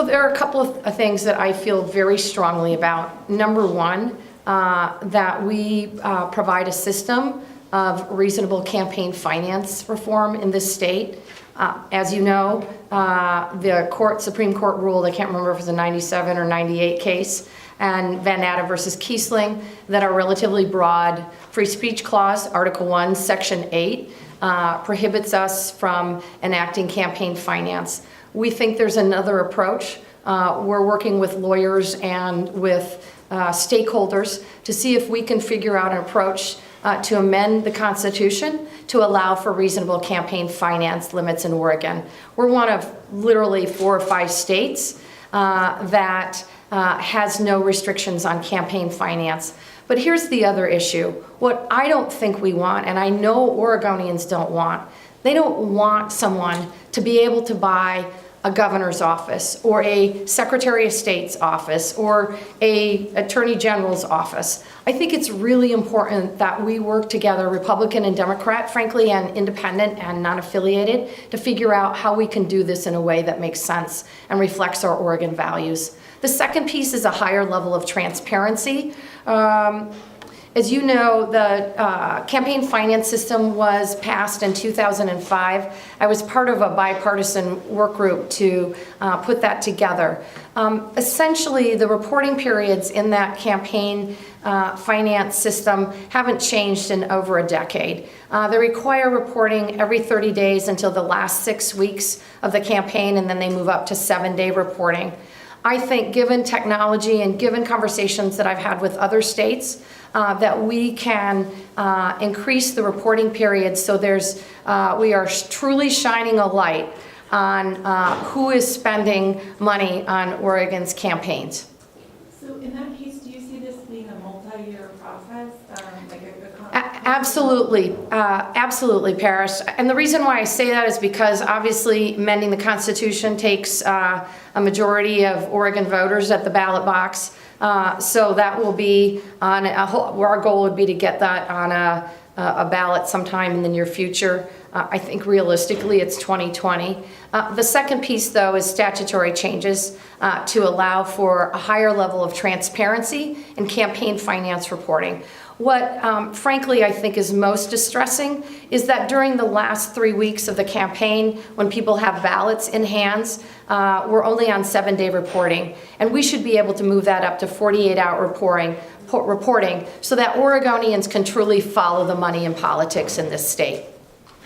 there are a couple of things that I feel very strongly about. Number one, that we provide a system of reasonable campaign finance reform in this state. As you know, the Supreme Court ruled, I can't remember if it was a 97 or 98 case, and Van Natta versus Kiesling, that our relatively broad free speech clause, Article 1, Section 8, prohibits us from enacting campaign finance. We think there's another approach. We're working with lawyers and with stakeholders to see if we can figure out an approach to amend the Constitution to allow for reasonable campaign finance limits in Oregon. We're one of literally 4 or 5 states that has no restrictions on campaign finance. But here's the other issue. What I don't think we want, and I know Oregonians don't want, they don't want someone to be able to buy a governor's office or a Secretary of State's office or a Attorney General's office. I think it's really important that we work together, Republican and Democrat, frankly, and independent and non-affiliated, to figure out how we can do this in a way that makes sense and reflects our Oregon values. The second piece is a higher level of transparency. As you know, the campaign finance system was passed in 2005. I was part of a bipartisan work group to put that together. Essentially, the reporting periods in that campaign finance system haven't changed in over a decade. They require reporting every 30 days until the last 6 weeks of the campaign, and then they move up to 7-day reporting. I think given technology and given conversations that I've had with other states, that we can increase the reporting period so we are truly shining a light on who is spending money on Oregon's campaigns. So in that case, do you see this being a multi-year process? Absolutely, absolutely, Paris. And the reason why I say that is because obviously amending the Constitution takes a majority of Oregon voters at the ballot box. So that will be on our goal would be to get that on a ballot sometime in the near future. I think realistically it's 2020. The second piece, though, is statutory changes to allow for a higher level of transparency in campaign finance reporting. What, frankly, I think is most distressing is that during the last 3 weeks of the campaign, when people have ballots in hands, we're only on 7-day reporting. And we should be able to move that up to 48-hour reporting so that Oregonians can truly follow the money in politics in this state.